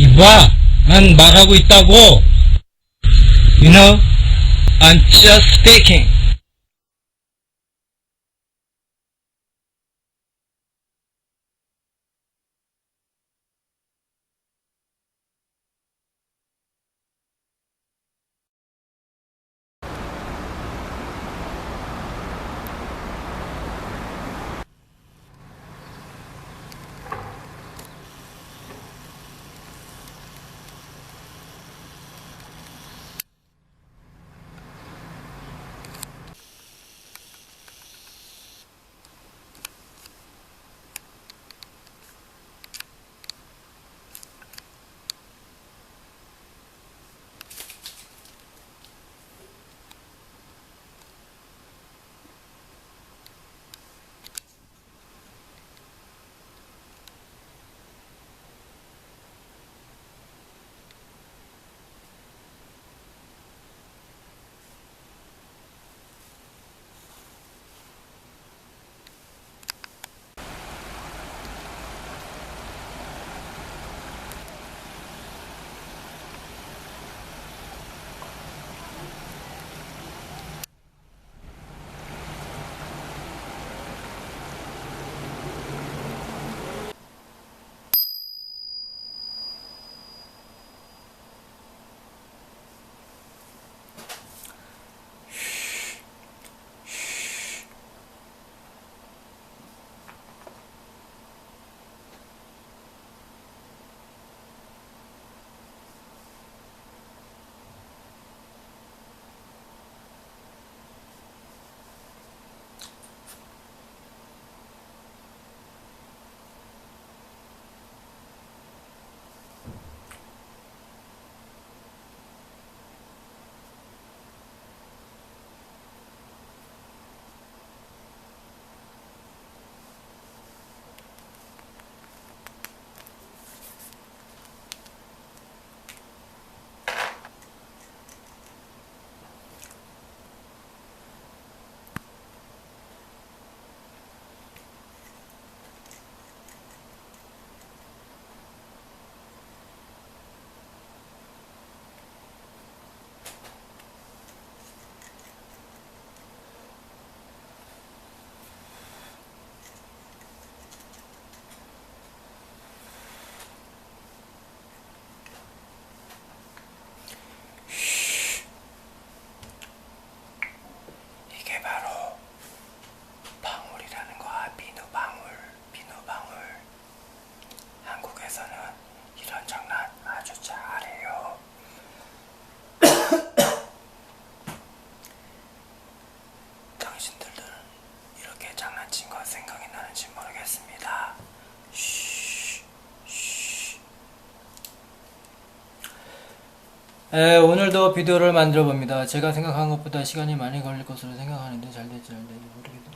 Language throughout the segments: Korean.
이봐, 난 말하고 있다고. You know, I'm just speaking. 이게 바로 방울이라는 거야. 비누방울, 비누방울. 한국에서는 이런 장난 아주 잘해요. 당신들은 이렇게 장난친 거 생각이 나는지 모르겠습니다. 쉬, 쉬. 오늘도 비디오를 만들어 봅니다. 제가 생각한 것보다 시간이 많이 걸릴 것으로 생각하는데 잘 될지 모르겠네요.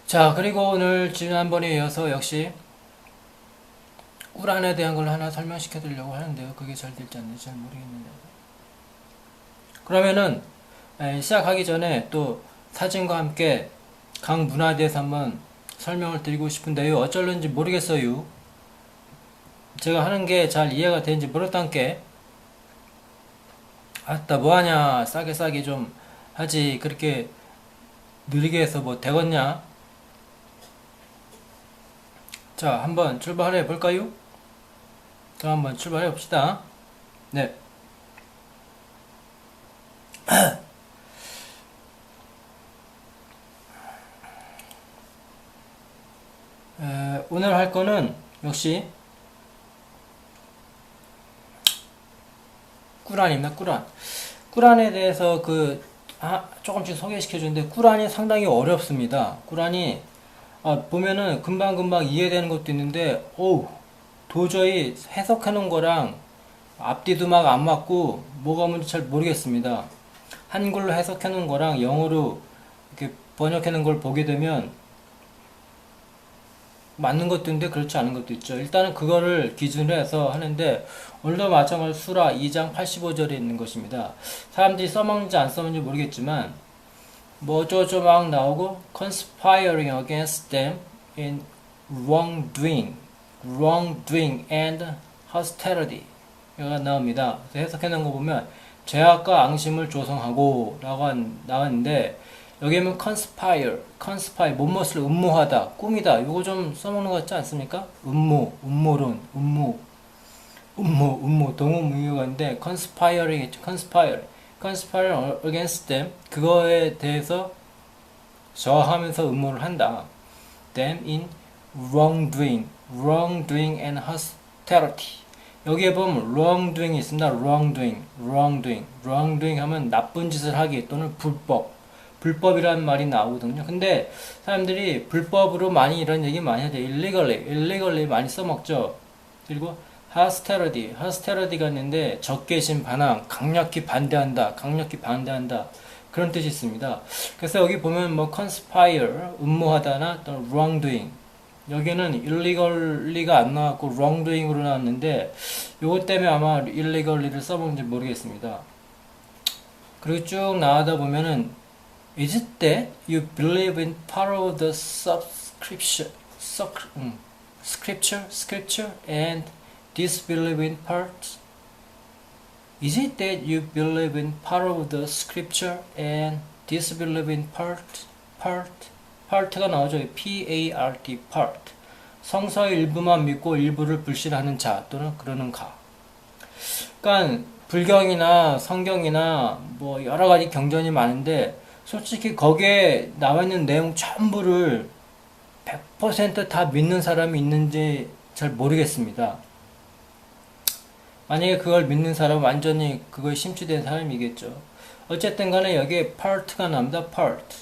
자, 그리고 오늘 지난번에 이어서 역시 꿀안에 대한 걸 하나 설명시켜 드리려고 하는데요. 그게 잘 될지 안 될지 잘 모르겠는데. 그러면은 시작하기 전에 또 사진과 함께 각 문화에 대해서 한번 설명을 드리고 싶은데요. 어쩔는지 모르겠어요. 제가 하는 게 잘 이해가 되는지 모르겠단 게. 아따 뭐하냐, 싸게 좀 하지, 그렇게 느리게 해서 뭐 되겠냐. 자, 한번 출발해 볼까요? 자, 한번 출발해 봅시다. 네. 오늘 할 거는 역시 꿀안입니다. 꿀안에 대해서 조금씩 소개시켜 주는데, 꿀안이 상당히 어렵습니다. 꿀안이 보면은 금방 이해되는 것도 있는데, 도저히 해석해 놓은 거랑 앞뒤도 막 안 맞고 뭐가 뭔지 잘 모르겠습니다. 한글로 해석해 놓은 거랑 영어로 이렇게 번역해 놓은 걸 보게 되면 맞는 것도 있는데 그렇지 않은 것도 있죠. 일단은 그거를 기준으로 해서 하는데, 오늘도 마찬가지로 수라 2장 85절에 있는 것입니다. 사람들이 써먹는지 안 써먹는지 모르겠지만 뭐 어쩌고저쩌고 막 나오고, conspiring against them in wrongdoing and hostility가 나옵니다. 그래서 해석해 놓은 거 보면 죄악과 앙심을 조성하고 라고 나왔는데 여기에는 conspire, 뭐뭇을 음모하다, 꿈이다. 이거 좀 써먹는 것 같지 않습니까? 음모론, 음모, 동음의어가 있는데 conspire이겠죠. conspire against them. 그거에 대해서 저하면서 음모를 한다. them in wrongdoing and hostility. 여기에 보면 wrongdoing이 있습니다. wrongdoing 하면 나쁜 짓을 하기 또는 불법이라는 말이 나오거든요. 근데 사람들이 불법으로 많이 이런 얘기 많이 하죠. illegally 많이 써먹죠. 그리고 hostility가 있는데 적개심 반항, 강력히 반대한다 그런 뜻이 있습니다. 그래서 여기 보면 뭐 conspire 음모하다나 또는 wrongdoing, 여기는 illegally 안 나왔고 wrongdoing으로 나왔는데 요것 때문에 아마 illegally를 써본지 모르겠습니다. 그리고 쭉 나가다 보면은 is it that you believe in part of the scripture and disbelieve in part? Is it that you believe in part of the scripture and disbelieve in part? part가 나오죠. P-A-R-T, part. 성서의 일부만 믿고 일부를 불신하는 자 또는 그러는 가. 그러니까 불경이나 성경이나 뭐 여러 가지 경전이 많은데 솔직히 거기에 나와 있는 내용 전부를 100% 다 믿는 사람이 있는지 잘 모르겠습니다. 만약에 그걸 믿는 사람은 완전히 그거에 심취된 사람이겠죠. 어쨌든 간에 여기에 part가 나옵니다. part.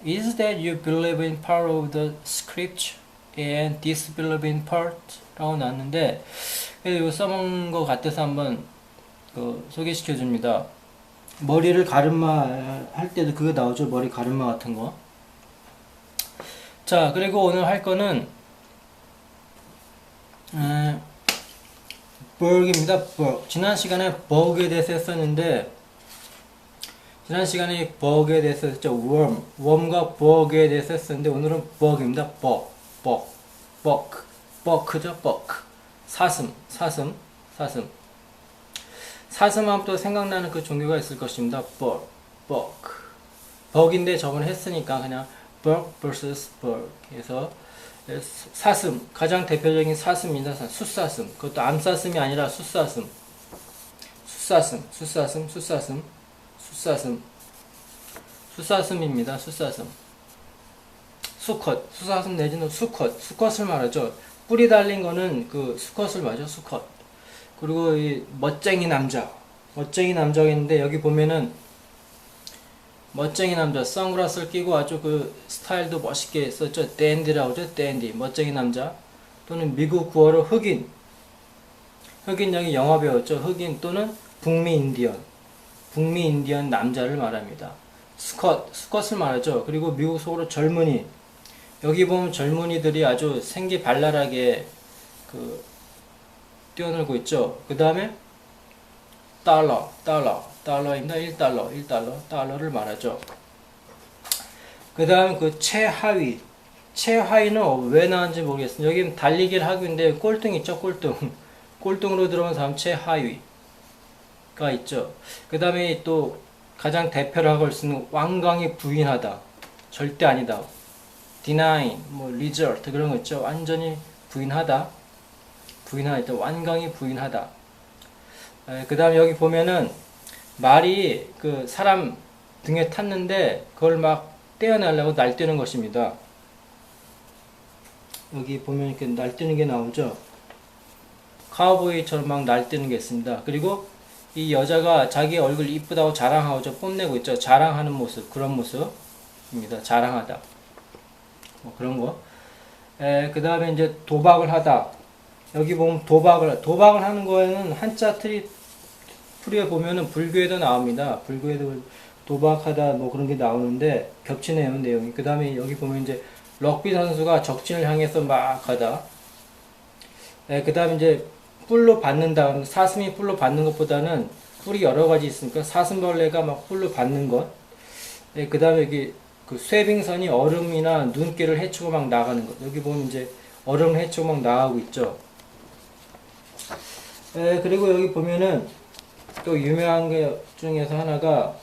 Is that you believe in part of the scripture and disbelieve in part? 라고 나왔는데 이거 써먹는 것 같아서 한번 소개시켜 줍니다. 머리를 가르마 할 때도 그거 나오죠. 머리 가르마 같은 거. 자, 그리고 오늘 할 거는 bug입니다. bug. 지난 시간에 bug에 대해서 했었는데 지난 시간에 bug에 대해서 했죠. worm과 bug에 대해서 했었는데 오늘은 bug입니다. bug죠. bug. 사슴 하면 또 생각나는 그 종교가 있을 것입니다. bug인데 저번에 했으니까 그냥 bug vs bug 해서 사슴, 가장 대표적인 사슴입니다. 숫사슴. 그것도 암사슴이 아니라 숫사슴. 숫사슴입니다. 숫사슴. 수사슴 내지는 수컷을 말하죠. 뿔이 달린 거는 그 수컷을 말하죠. 수컷. 그리고 이 멋쟁이 남자가 있는데 여기 보면은 멋쟁이 남자, 선글라스를 끼고 아주 그 스타일도 멋있게 썼죠. 댄디라고 하죠. 댄디, 멋쟁이 남자. 또는 미국 구어로 흑인 여기 영화 배웠죠. 흑인 또는 북미 인디언 남자를 말합니다. 수컷을 말하죠. 그리고 미국 속으로 젊은이. 여기 보면 젊은이들이 아주 생기발랄하게 뛰어놀고 있죠. 그 다음에 달러입니다. 1달러를 말하죠. 그 다음 그 최하위는 왜 나왔는지 모르겠습니다. 여기는 달리기를 하고 있는데 꼴등 있죠. 꼴등으로 들어온 사람 최하위가 있죠. 그 다음에 또 가장 대표를 하고 있는 완강히 부인하다, 절대 아니다, deny, result 그런 거 있죠. 완전히 부인하다, 완강히 부인하다. 그 다음에 여기 보면은 말이 그 사람 등에 탔는데 그걸 막 떼어내려고 날뛰는 것입니다. 여기 보면 이렇게 날뛰는 게 나오죠. 카우보이처럼 막 날뛰는 게 있습니다. 그리고 이 여자가 자기 얼굴 이쁘다고 자랑하고 뽐내고 있죠. 자랑하는 모습, 그런 모습입니다. 자랑하다. 그런 거. 그 다음에 이제 도박을 하다. 여기 보면 도박을 하는 거에는 한자 풀이에 보면은 불교에도 나옵니다. 불교에도 도박하다 그런 게 나오는데 겹치네요, 내용이. 그 다음에 여기 보면 이제 럭비 선수가 적진을 향해서 막 가다. 그 다음에 이제 뿔로 받는다. 사슴이 뿔로 받는 것보다는 뿔이 여러 가지 있으니까 사슴벌레가 막 뿔로 받는 것. 그 다음에 여기 그 쇠빙선이 얼음이나 눈길을 헤치고 막 나가는 것. 여기 보면 이제 얼음을 헤치고 막 나가고 있죠. 그리고 여기 보면은 또 유명한 게 중에서 하나가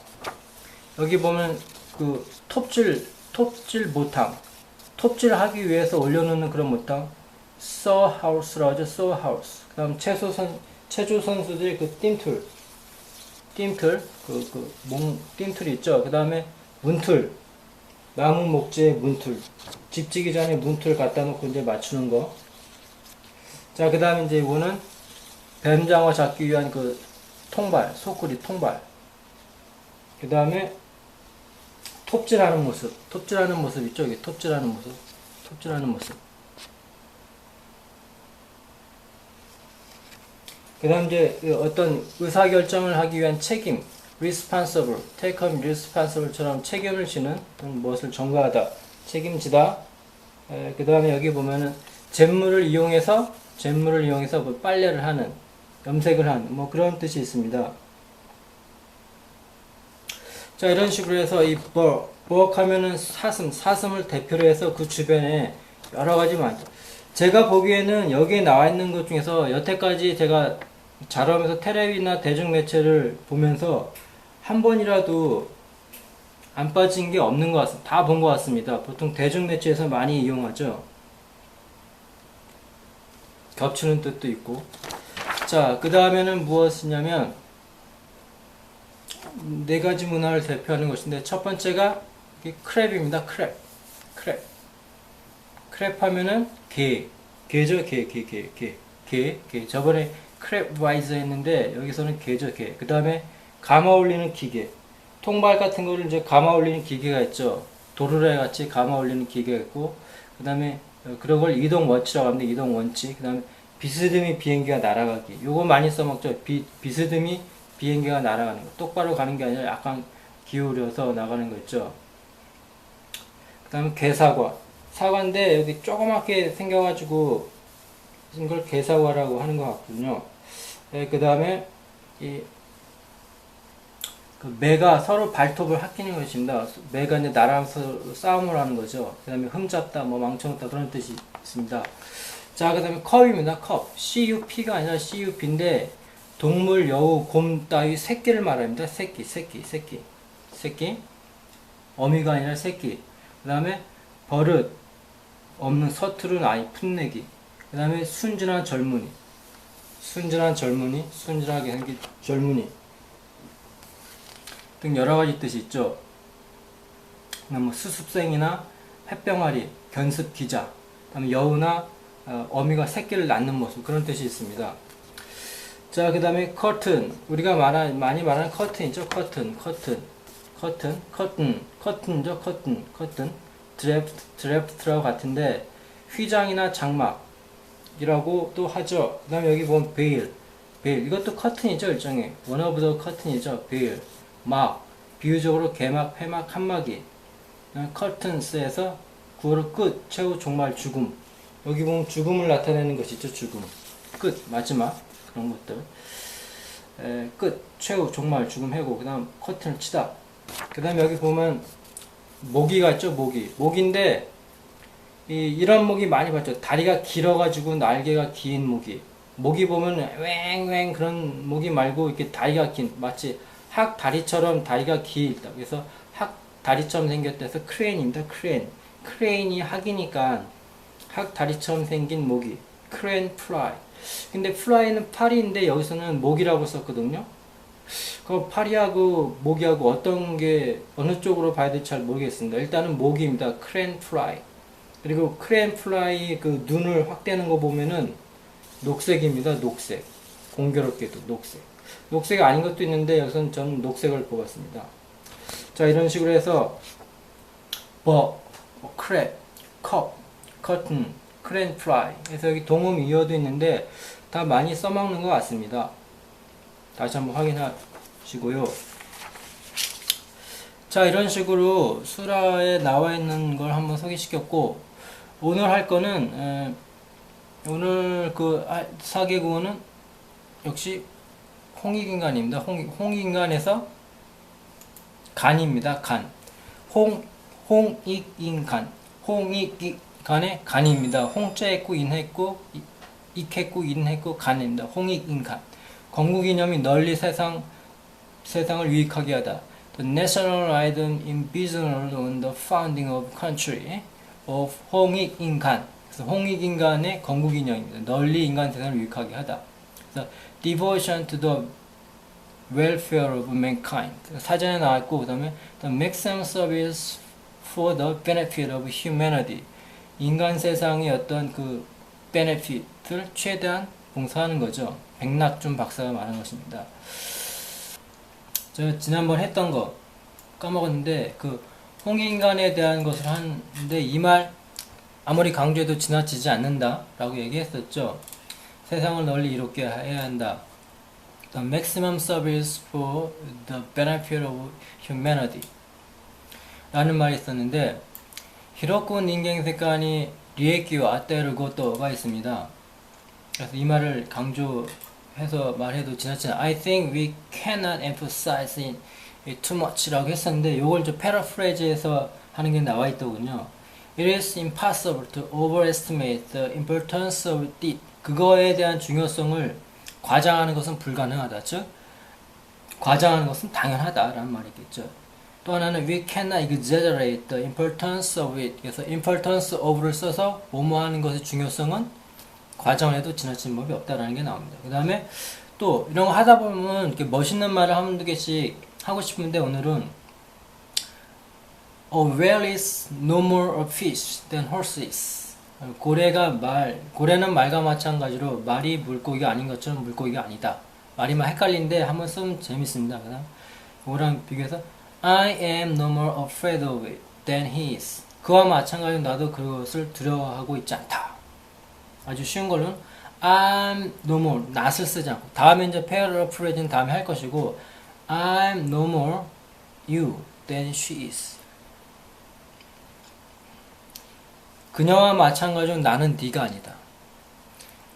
여기 보면 그 톱질 모탕, 톱질하기 위해서 올려놓는 그런 모탕, saw house라고 하죠. saw house. 그다음 체조 선수들이 그 띵틀 띵틀 있죠. 그다음에 문틀, 나무 목재의 문틀, 집 지기 전에 문틀 갖다 놓고 이제 맞추는 거. 자, 그다음에 이제 이거는 뱀장어 잡기 위한 그 통발, 소쿠리 통발. 그다음에 톱질하는 모습 있죠. 여기 톱질하는 모습. 그 다음 이제 어떤 의사결정을 하기 위한 책임, responsible, take up responsible처럼 책임을 지는 무엇을 전가하다, 책임지다. 그 다음에 여기 보면은 잿물을 이용해서 뭐 빨래를 하는, 염색을 하는 뭐 그런 뜻이 있습니다. 자, 이런 식으로 해서 이 버럭 하면은 사슴을 대표로 해서 그 주변에 여러 가지 많죠. 제가 보기에는 여기에 나와 있는 것 중에서 여태까지 제가 자라면서 텔레비나 대중매체를 보면서 한 번이라도 안 빠진 게 없는 것 같습니다. 다 본 것 같습니다. 보통 대중매체에서 많이 이용하죠. 겹치는 뜻도 있고. 자, 그 다음에는 무엇이냐면 네 가지 문화를 대표하는 것인데, 첫 번째가 크랩입니다. 크랩 하면은 게죠. 게. 저번에 크랩 와이즈 했는데 여기서는 게죠. 게. 그 다음에 감아 올리는 기계, 통발 같은 거를 이제 감아 올리는 기계가 있죠. 도르래 같이 감아 올리는 기계가 있고, 그 다음에 그런 걸 이동 원치라고 합니다. 이동 원치. 그 다음에 비스듬히 비행기가 날아가기. 요거 많이 써먹죠. 비스듬히 비행기가 날아가는 거. 똑바로 가는 게 아니라 약간 기울여서 나가는 거 있죠. 그 다음에 개사과. 사과인데 여기 조그맣게 생겨가지고 이걸 개사과라고 하는 것 같군요. 그 다음에 그 매가 서로 발톱을 핫끼는 것입니다. 매가 이제 날아가면서 싸움을 하는 거죠. 그 다음에 흠잡다, 뭐 망쳐놓다 그런 뜻이 있습니다. 자, 그 다음에 컵입니다. 컵. CUP가 아니라 CUP인데 동물, 여우, 곰 따위 새끼를 말합니다. 새끼. 어미가 아니라 새끼. 그 다음에 버릇, 없는 서투른 아이, 풋내기. 그 다음에 순진한 젊은이. 순진하게 생긴 젊은이. 등 여러 가지 뜻이 있죠. 뭐 수습생이나 햇병아리, 견습 기자. 그 다음에 여우나 어미가 새끼를 낳는 모습, 그런 뜻이 있습니다. 자, 그 다음에 커튼. 우리가 많이 말하는 커튼이죠. 커튼. 드래프트라고 같은데 휘장이나 장막이라고 또 하죠. 그 다음에 여기 보면 베일. 이것도 커튼이죠. 일종의 one of the 커튼이죠. 베일. 막, 비유적으로 개막, 회막, 한마기. 커튼스에서 구어로 끝, 최후, 종말, 죽음. 여기 보면 죽음을 나타내는 것이죠. 죽음. 끝, 마지막. 그런 것들. 끝, 최후, 종말, 죽음, 해고. 그 다음 커튼을 치다. 그 다음에 여기 보면 모기가 있죠. 모기인데 이런 모기 많이 봤죠. 다리가 길어가지고 날개가 긴 모기 보면 왱왱 그런 모기 말고 이렇게 다리가 긴, 마치 학 다리처럼 다리가 길다. 그래서 학 다리처럼 생겼다 해서 크레인입니다. 크레인이 학이니까 학 다리처럼 생긴 모기. 크레인 플라이. 근데 플라이는 파리인데 여기서는 모기라고 썼거든요. 그 파리하고 모기하고 어떤 게 어느 쪽으로 봐야 될지 잘 모르겠습니다. 일단은 모기입니다. 크레인 플라이. 그리고 크레인 플라이 그 눈을 확 떼는 거 보면은 녹색입니다. 녹색. 공교롭게도 녹색이 아닌 것도 있는데 여기서는 저는 녹색을 뽑았습니다. 자, 이런 식으로 해서 크랩, 컵, 커튼, 크레인 플라이. 그래서 여기 동음 이어도 있는데 다 많이 써먹는 것 같습니다. 다시 한번 확인하시고요. 자, 이런 식으로 수라에 나와 있는 걸 한번 소개시켰고, 오늘 할 거는 오늘 그 사계구어는 역시 홍익인간입니다. 홍익인간에서 간입니다. 간. 홍익인간의 간입니다. 홍자 했고 인 했고 익했고 이른했고 간입니다. 홍익인간. 건국이념이 널리 세상을 유익하게 하다. The national item envisioned on the founding of country of 홍익인간. 그래서 홍익인간의 건국이념입니다. 널리 인간 세상을 유익하게 하다. 그래서 devotion to the welfare of mankind. 사전에 나왔고, 그 다음에 the maximum service for the benefit of humanity. 인간 세상의 어떤 그 benefit을 최대한 봉사하는 거죠. 백낙준 박사가 말한 것입니다. 제가 지난번 했던 거 까먹었는데 그 홍익인간에 대한 것을 하는데 이 말 아무리 강조해도 지나치지 않는다 라고 얘기했었죠. 세상을 널리 이롭게 해야 한다. The maximum service for the benefit of humanity 라는 말이 있었는데 히로쿠 닌겐 세칸이 리에키와 아테르 고토가 있습니다. 그래서 이 말을 강조해서 말해도 지나치지 않아. I think we cannot emphasize it too much 라고 했었는데 이걸 좀 패러프레이즈해서 하는 게 나와 있더군요. It is impossible to overestimate the importance of it. 그거에 대한 중요성을 과장하는 것은 불가능하다. 즉 과장하는 것은 당연하다라는 말이겠죠. 또 하나는 we cannot exaggerate the importance of it. 그래서 importance of를 써서 뭐뭐 하는 것의 중요성은 과정해도 지나친 법이 없다라는 게 나옵니다. 그 다음에 또 이런 거 하다 보면 이렇게 멋있는 말을 한두 개씩 하고 싶은데 오늘은 A whale is no more a fish than horses. 고래는 말과 마찬가지로 말이 물고기가 아닌 것처럼 물고기가 아니다. 말이 막 헷갈리는데 한번 쓰면 재밌습니다. 그다음 이거랑 비교해서 I am no more afraid of it than he is. 그와 마찬가지로 나도 그것을 두려워하고 있지 않다. 아주 쉬운 걸로는 I'm no more, not을 쓰지 않고 다음에 이제 paraphrase는 다음에 할 것이고 I'm no more you than she is. 그녀와 마찬가지로 나는 네가 아니다.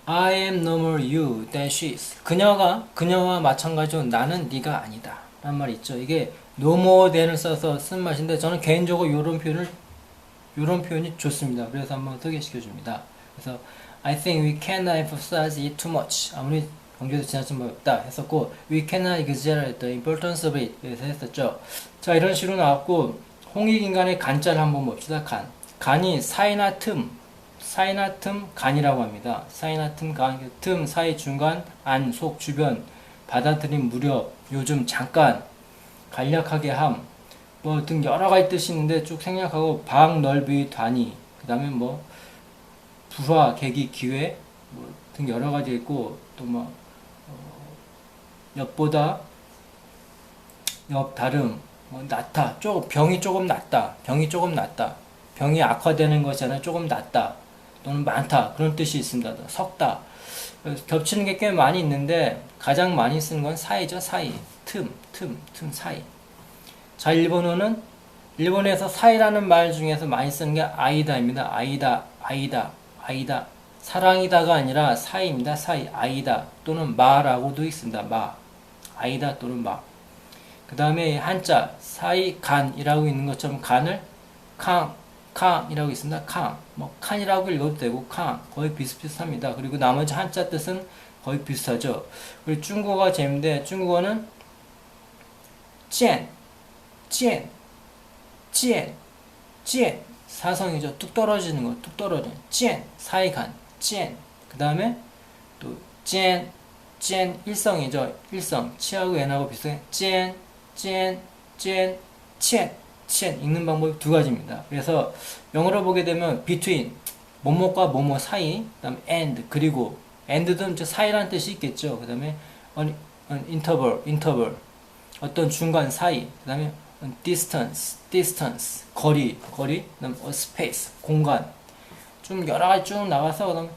I am no more you than she is. 그녀와 마찬가지로 나는 네가 아니다. 라는 말이 있죠. 이게 no more than을 써서 쓴 맛인데 저는 개인적으로 이런 표현이 좋습니다. 그래서 한번 소개시켜 줍니다. 그래서 I think we cannot emphasize it too much. 아무리 강조해도 지나친 바 없다 했었고 we cannot exaggerate the importance of it. 그래서 했었죠. 자, 이런 식으로 나왔고 홍익인간의 간자를 한번 봅시다. 간이 사이나 틈 간이라고 합니다. 사이나 틈 간, 틈 사이 중간 안 속 주변 받아들임 무렵 요즘 잠깐 간략하게 함 뭐 등 여러 가지 뜻이 있는데 쭉 생략하고 방 넓이 단위 그 다음에 뭐 불화 계기 기회 뭐 등 여러 가지 있고 또 뭐 엿보다 엿 다름 뭐 낫다 병이 조금 낫다 병이 악화되는 것이 아니라 조금 낫다 또는 많다 그런 뜻이 있습니다. 섞다 겹치는 게 꽤 많이 있는데 가장 많이 쓰는 건 사이죠. 사이 틈 사이. 자, 일본에서 사이라는 말 중에서 많이 쓰는 게 아이다입니다. 아이다 사랑이다가 아니라 사이입니다. 사이 아이다 또는 마라고도 있습니다. 마 아이다 또는 마. 그 다음에 한자 사이 간이라고 있는 것처럼 간을 캉이라고 있습니다. 뭐 칸이라고 읽어도 되고 거의 비슷비슷합니다. 그리고 나머지 한자 뜻은 거의 비슷하죠. 그리고 중국어가 재밌는데 중국어는 찐 사성이죠. 뚝 떨어지는 거, 뚝 떨어지는 찐 사이간 그 다음에 또 찐 일성이죠. 일성 치하고 엔하고 비슷해. 찐 읽는 방법이 두 가지입니다. 그래서 영어로 보게 되면 between 뭐뭐과 뭐뭐 사이, 그다음에 and 그리고 and도 이제 사이라는 뜻이 있겠죠. 그다음에 an interval 어떤 중간 사이, 그다음에 distance 거리, 그다음에 space 공간 좀 여러 가지 쭉 나가서 그다음에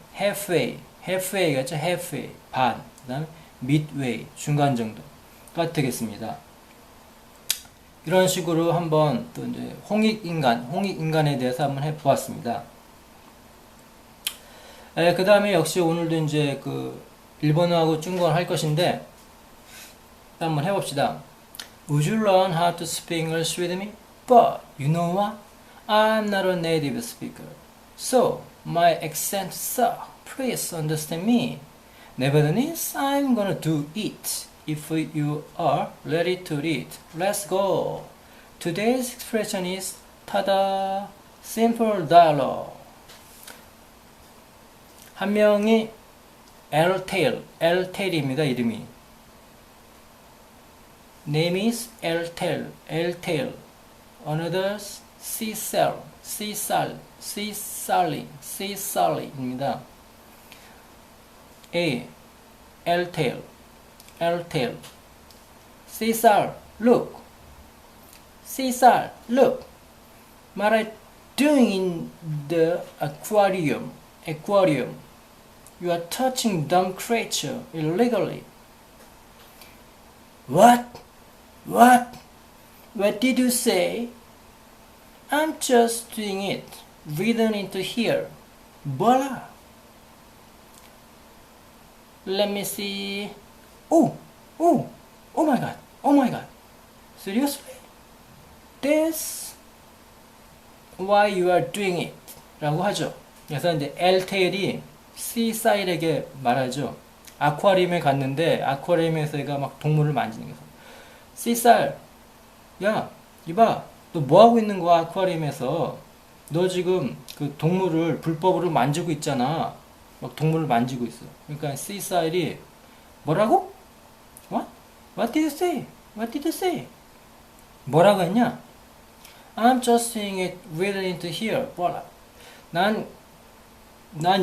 halfway겠죠. halfway 반, 그다음에 midway 중간 정도가 되겠습니다. 이런 식으로 한번 또 이제 홍익인간에 대해서 한번 해보았습니다. 그 다음에 역시 오늘도 이제 그 일본어하고 중국어를 할 것인데 한번 해봅시다. Would you learn how to speak English with me? But you know what? I'm not a native speaker, so my accent sucks please understand me. Nevertheless, I'm gonna do it. If you are ready to read, let's go. Today's expression is 타다, simple dialogue. 한 명이 Eltail입니다, 이름이. Name is Eltail. Another Csal입니다. A. Eltail. Cesar, look. What are you doing in the aquarium? You are touching dumb creature illegally. What? What did you say? I'm just doing it. Written into here. Voila. Let me see. Oh my god. Seriously? That's why you are doing it. 라고 하죠. 그래서 이제 엘테일이 C사일에게 말하죠. 아쿠아리움에 갔는데 아쿠아리움에서 얘가 막 동물을 만지는 거죠. C살, 야, 이봐, 너 뭐 하고 있는 거야 아쿠아리움에서? 너 지금 그 동물을 불법으로 만지고 있잖아. 막 동물을 만지고 있어. 그러니까 C사일이 뭐라고? What did you say? 뭐라고 했냐? I'm just saying it written into here. 뭐라? 난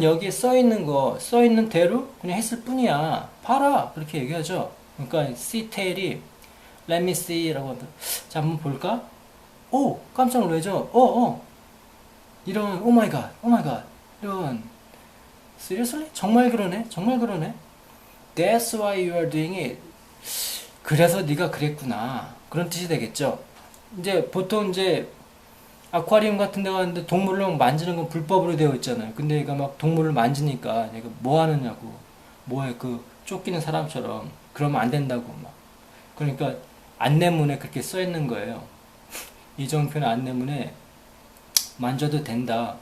여기에 써있는 대로 그냥 했을 뿐이야. 봐라. 그렇게 얘기하죠. 그러니까 C테일이 Let me see 라고 한다. 자, 한번 볼까? 오! 깜짝 놀라죠? 이런, Oh my god. 이런, Seriously? 정말 그러네? That's why you are doing it. 그래서 네가 그랬구나. 그런 뜻이 되겠죠. 이제 보통 이제 아쿠아리움 같은 데 가는데 동물을 만지는 건 불법으로 되어 있잖아요. 근데 얘가 막 동물을 만지니까 얘가 뭐 하느냐고. 뭐해, 쫓기는 사람처럼. 그러면 안 된다고 막. 그러니까 안내문에 그렇게 써 있는 거예요. 이정표는 안내문에 만져도 된다고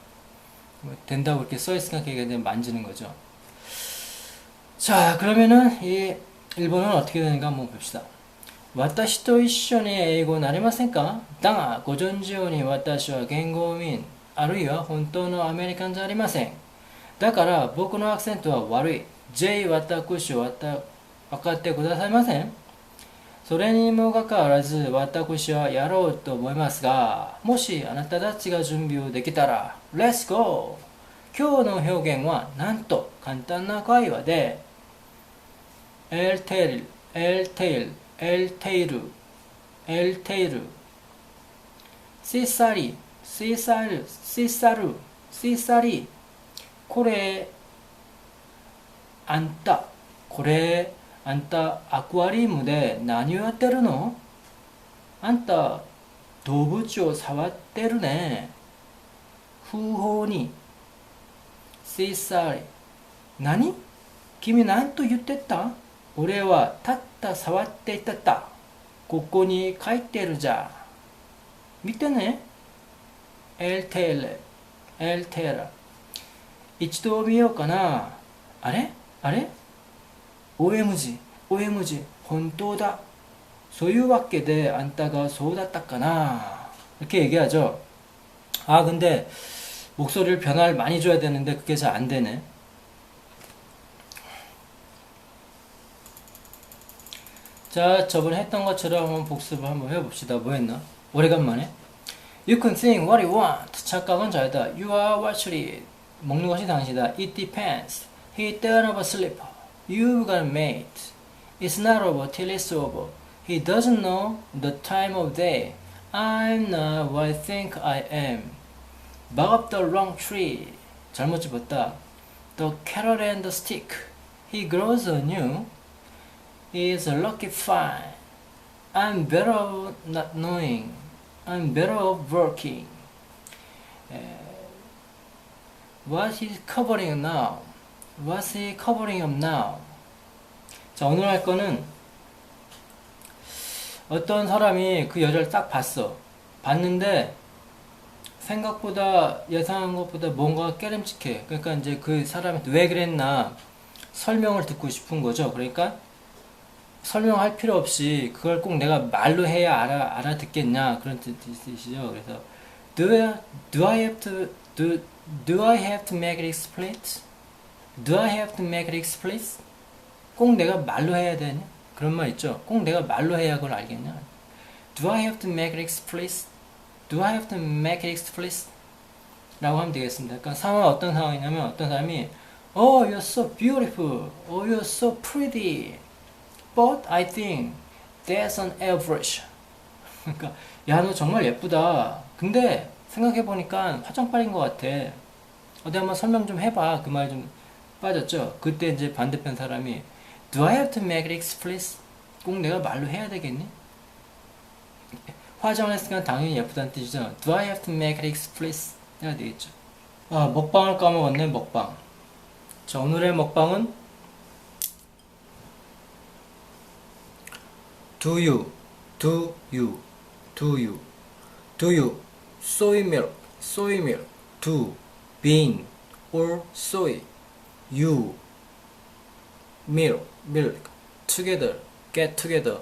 이렇게 써 있으니까 걔가 만지는 거죠. 자, 그러면은 이 일본어는 어떻게 되는가 한번 봅시다. 私と一緒に英語になりませんか？だが、ご存知ように私は言語民、あるいは本当のアメリカンじゃありません。だから僕のアクセントは悪い。J 私分かってくださいません？それにもかかわらず私はやろうと思いますが、もしあなたたちが準備をできたら、Let's go! 今日の表現はなんと簡単な会話で、Eltail Cesari これあんたアクアリウムで何をやってるの？あんた動物を触ってるね。不法にCesari何？君何と言ってた？俺はたった触っていた。ここに書いてるじゃん。見てね。エルテラ。一度見ようかな。あれ OMG。本当だ。そういうわけであんたがそうだったかな. 이렇게 얘기하죠. 아, 근데 목소리를 변화를 많이 줘야 되는데 그게 잘 안 되네. 자, 저번에 했던 것처럼 한번 복습을 한번 해봅시다. 뭐 했나? 오래간만에. You can think what you want. 착각은 자유다. You are what you eat. 먹는 것이 당시다. It depends. He turned over sleeper. You've got a mate. It's not over till it's over. He doesn't know the time of day. I'm not what I think I am. Bark up the wrong tree. 잘못 집었다. The carrot and the stick. He grows anew. Is a lucky find. I'm better off not knowing. I'm better off working. What's he covering now? What's he covering up now? 자, 오늘 할 거는 어떤 사람이 그 여자를 딱 봤어. 봤는데 생각보다 예상한 것보다 뭔가 깨름직해. 그러니까 이제 그 사람한테 왜 그랬나 설명을 듣고 싶은 거죠. 그러니까 설명할 필요 없이 그걸 꼭 내가 말로 해야 알아듣겠냐 그런 뜻이죠. 그래서 do I have to do I have to make it explicit? Do I have to make it explicit? 꼭 내가 말로 해야 되냐? 그런 말 있죠. 꼭 내가 말로 해야 그걸 알겠냐? Do I have to make it explicit? Do I have to make it explicit? 라고 하면 되겠습니다. 그러니까 상황은 어떤 상황이냐면 어떤 사람이 Oh, you're so beautiful. Oh, you're so pretty. But I think that's an average. 그러니까 야, 너 정말 예쁘다. 근데 생각해보니까 화장빨인 것 같아. 어디 한번 설명 좀 해봐. 그 말 좀 빠졌죠? 그때 이제 반대편 사람이 Do I have to make it explicit? 꼭 내가 말로 해야 되겠니? 화장을 했으니까 당연히 예쁘다는 뜻이죠. Do I have to make it explicit? 해야 되겠죠. 아, 먹방을 까먹었네, 먹방. 자, 오늘의 먹방은 Do you, do you, do you, do you soy milk, do bean or soy, you milk, together, get together,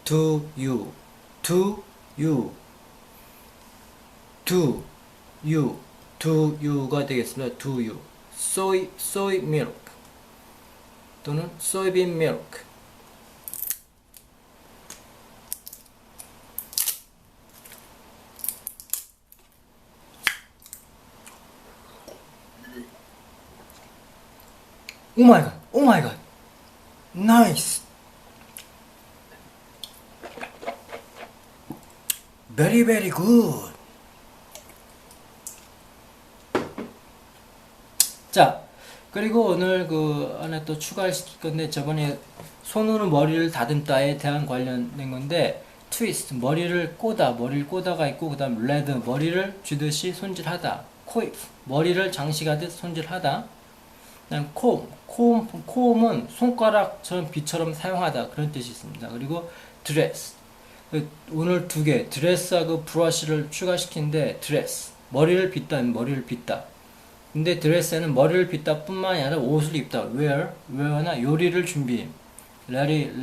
do you, do you, do you, do you가 되겠습니다. Do you soy milk 또는 soybean milk. 오 마이 갓, 오 마이 갓, 나이스, very very good. 자, 그리고 오늘 그 안에 또 추가를 시킬 건데 저번에 손으로 머리를 다듬다에 대한 관련된 건데 트위스트, 머리를 꼬다가 있고 그 다음 레드, 머리를 쥐듯이 손질하다, 코이프, 머리를 장식하듯 손질하다, 그 다음 콤은 손가락처럼 비처럼 사용하다 그런 뜻이 있습니다. 그리고 드레스, 오늘 두 개, 드레스하고 브러쉬를 추가시키는데 드레스, 머리를 빗다. 근데 드레스에는 머리를 빗다 뿐만이 아니라 옷을 입다, wear나 요리를 준비, let it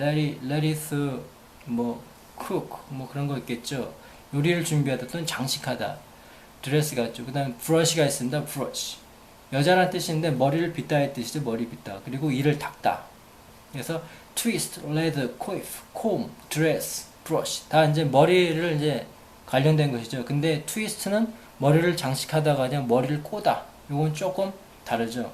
뭐 cook 뭐 그런 거 있겠죠. 요리를 준비하다 또는 장식하다, 드레스가 있죠. 그 다음에 브러쉬가 있습니다. 브러쉬, 여자란 뜻인데 머리를 빗다의 뜻이죠. 머리 빗다. 그리고 이를 닦다. 그래서 twist, leather, coif, comb, dress, brush 다 이제 머리를 이제 관련된 것이죠. 근데 twist는 머리를 장식하다가 그냥 머리를 꼬다. 이건 조금 다르죠.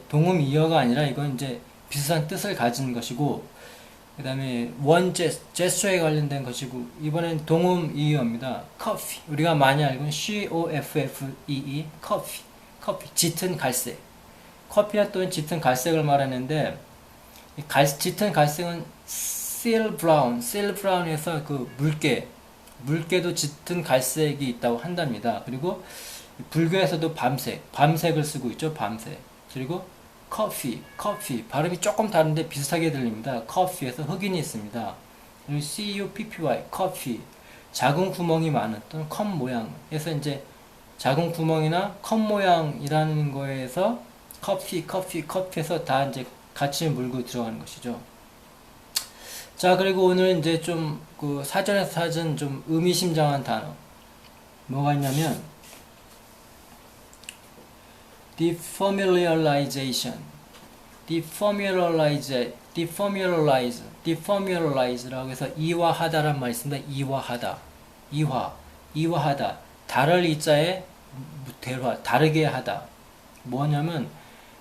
동음이어가 아니라 이건 이제 비슷한 뜻을 가진 것이고, 그 다음에 제스처에 관련된 것이고, 이번엔 동음이어입니다. 커피, 우리가 많이 알고 있는 COFFEE, 커피, 짙은 갈색. 커피나 또는 짙은 갈색을 말하는데, 짙은 갈색은 seal brown에서 그 물개도 짙은 갈색이 있다고 한답니다. 그리고 불교에서도 밤색을 쓰고 있죠. 밤색. 그리고 커피, 발음이 조금 다른데 비슷하게 들립니다. 커피에서 흑인이 있습니다. 그리고 CUPPY, 커피, 작은 구멍이 많은 또는 컵 모양에서 이제 작은 구멍이나 컵 모양이라는 거에서 커피에서 다 이제 같이 물고 들어가는 것이죠. 자, 그리고 오늘 이제 좀 그 사전에서 찾은 좀 의미심장한 단어 뭐가 있냐면 defamiliarization, defamiliarize라고 해서 이화하다란 말이 있습니다. 이화하다, 다를 이자에 다르게 하다. 뭐냐면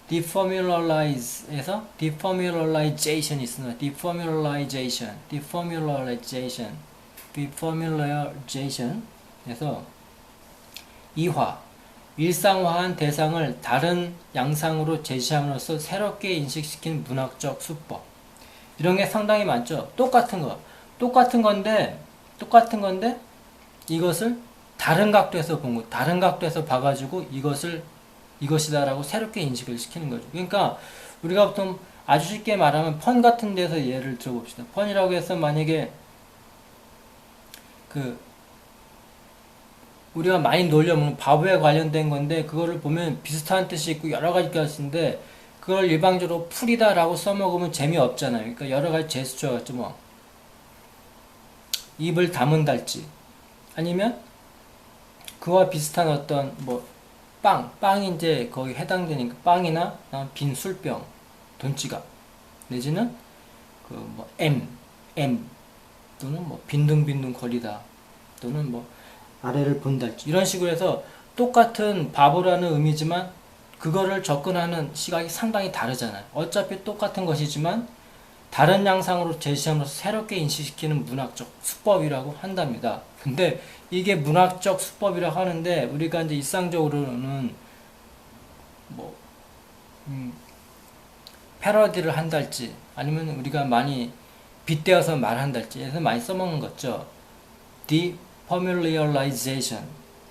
defamiliarize에서 defamiliarization 있습니다. defamiliarization 그래서 일상화한 대상을 다른 양상으로 제시함으로써 새롭게 인식시킨 문학적 수법. 이런 게 상당히 많죠. 똑같은 건데 이것을 다른 각도에서 다른 각도에서 봐가지고 이것이다라고 새롭게 인식을 시키는 거죠. 그러니까 우리가 보통 아주 쉽게 말하면 펀 같은 데서 예를 들어봅시다. 펀이라고 해서 만약에 그 우리가 많이 놀려면 바보에 관련된 건데 그거를 보면 비슷한 뜻이 있고 여러 가지 뜻인데 그걸 일방적으로 풀이다라고 써먹으면 재미없잖아요. 그러니까 여러 가지 제스처가 있죠. 뭐 입을 다문달지 아니면 그와 비슷한 어떤 뭐 빵이 이제 거기 해당되니까 빵이나 빈 술병, 돈지갑 내지는 그 뭐 M 또는 뭐 빈둥빈둥 거리다 또는 뭐 아래를 본달지 이런 식으로 해서 똑같은 바보라는 의미지만 그거를 접근하는 시각이 상당히 다르잖아요. 어차피 똑같은 것이지만 다른 양상으로 제시함으로써 새롭게 인식시키는 문학적 수법이라고 한답니다. 근데 이게 문학적 수법이라고 하는데 우리가 이제 일상적으로는 뭐 패러디를 한달지 아니면 우리가 많이 빗대어서 말한달지 해서 많이 써먹는 거죠. Defamiliarization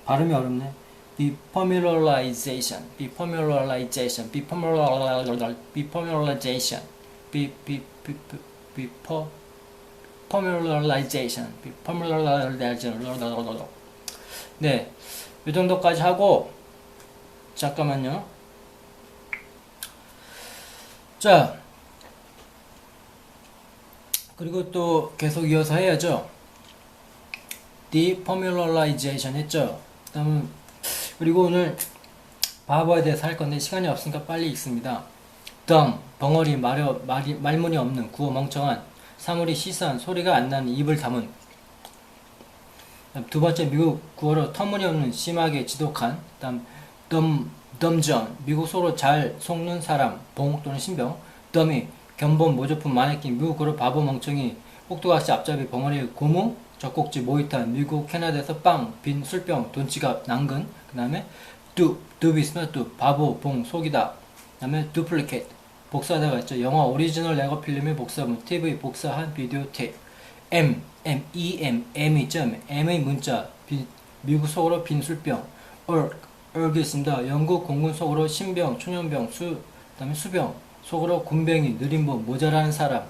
발음이 어렵네. Defamiliarization, defamiliarization, defamiliarization, defamiliarization, defamiliarization. 네, 이 정도까지 하고 잠깐만요. 자, 그리고 또 계속 이어서 해야죠. Defamiliarization 했죠. 다음은 그리고 오늘 바보에 대해서 할 건데 시간이 없으니까 빨리 읽습니다. dumb, 벙어리, 말문이 없는, 구어 멍청한, 사물이 시사한, 소리가 안 나는, 입을 다문. 두 번째 미국 구어로 터무니없는, 심하게 지독한. 다음 dumb, 미국 소로 잘 속는 사람, 봉 또는 신병. dummy, 견본, 모조품, 마네킹, 미국 구어로 바보, 멍청이, 꼭두각시, 앞잡이, 벙어리, 고무, 젖꼭지, 모이탄, 미국 캐나다에서 빵, 빈, 술병, 돈지갑, 난근. 그 다음에 두 있으면 바보, 봉, 속이다. 그 다음에 duplicate, 복사하다가 있죠. 영화 오리지널 레거 필름의 복사본, TV 복사한 비디오 테이프. M이 있죠. M의 문자, 미국 속으로 빈 술병. 얼기 있습니다. 영국 공군 속으로 신병, 초년병, 그 다음에 수병, 속으로 군뱅이, 느림보, 모자라는 사람.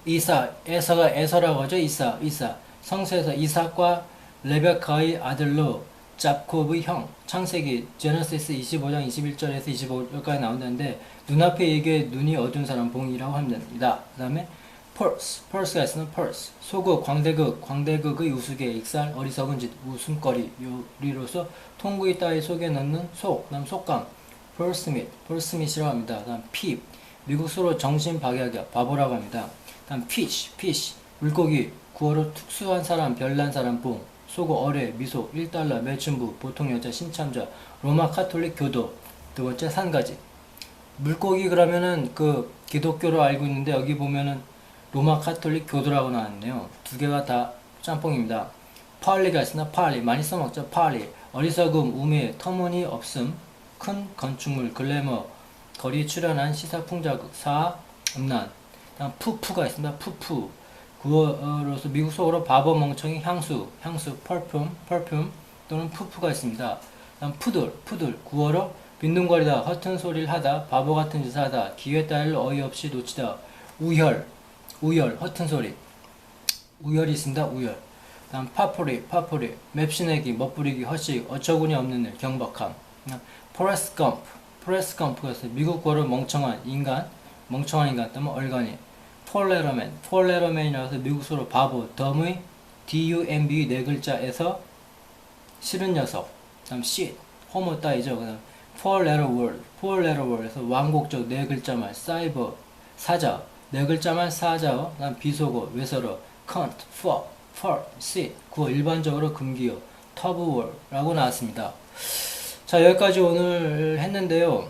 이사, 에서라고 하죠. 이사. 성서에서 이삭과 레베카의 아들로 잡콥의 형, 창세기 제너시스 25장 21절에서 25절까지 나온다는데 눈앞에 이게 눈이 어두운 사람 봉이라고 합니다. 그 다음에 펄스가 있으면 펄스, 소극, 광대극의 우스개, 익살, 어리석은 짓, 웃음거리, 요리로서 통구이 따위 속에 넣는 속, 그 다음 속감, 펄스밋이라고 합니다. 그 다음 핍, 미국수로 정신 박약이야, 바보라고 합니다. 다음 피쉬, 물고기, 구어로 특수한 사람, 별난 사람, 봉, 소고, 어뢰, 미소, 1달러, 매춘부, 보통 여자, 신참자, 로마 카톨릭 교도. 두 번째 산가지. 물고기 그러면은 그 기독교로 알고 있는데 여기 보면은 로마 카톨릭 교도라고 나왔네요. 두 개가 다 짬뽕입니다. 팔리가 있으나 팔리, 많이 써먹죠. 팔리, 어리석음, 우매, 터무니없음, 큰 건축물, 글래머, 거리에 출연한 시사풍자극, 음란. 다음 푸가 있습니다. 푸. 구어로서 미국 속어로 바보, 멍청이, 향수, perfume 또는 푸가 있습니다. 다음 푸들, 구어로 빈둥거리다, 허튼 소리를 하다, 바보 같은 짓을 하다, 기회 따위를 어이없이 놓치다, 우열, 허튼 소리, 우열이 있습니다. 우열. 다음 파포리, 맵시내기, 멋부리기, 허식, 어처구니 없는 일, 경박함. 프레스컴프가 있어요. 미국 구어로 멍청한 인간 또는 얼간이. 폴레러맨이라서 미국수로 바보, 덤의 dumb 네 글자에서 싫은 녀석. 다음 shit, 호모 따위죠. 그다음 four letter word에서 완곡적 네 글자 말, 사이버, 사자, 네 글자 말 사자. 그다음 비속어, 외설어, cunt, fuck, sit, 구어 일반적으로 금기어, 터브월라고 나왔습니다. 자, 여기까지 오늘 했는데요.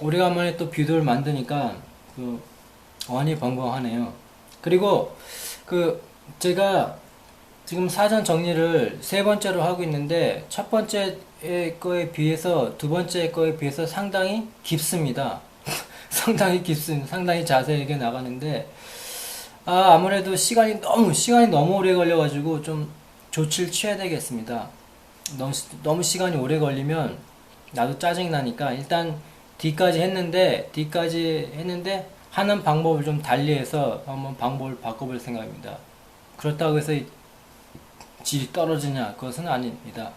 오래간만에 또 비디오를 만드니까 어안이 벙벙하네요. 그리고 제가 지금 사전 정리를 세 번째로 하고 있는데 첫 번째 거에 비해서 두 번째 거에 비해서 상당히 깊습니다. 상당히 자세하게 나가는데 아무래도 시간이 너무 오래 걸려가지고 좀 조치를 취해야 되겠습니다. 너무 시간이 오래 걸리면 나도 짜증이 나니까 일단 D까지 했는데 하는 방법을 좀 달리해서 한번 방법을 바꿔볼 생각입니다. 그렇다고 해서 질이 떨어지냐? 그것은 아닙니다.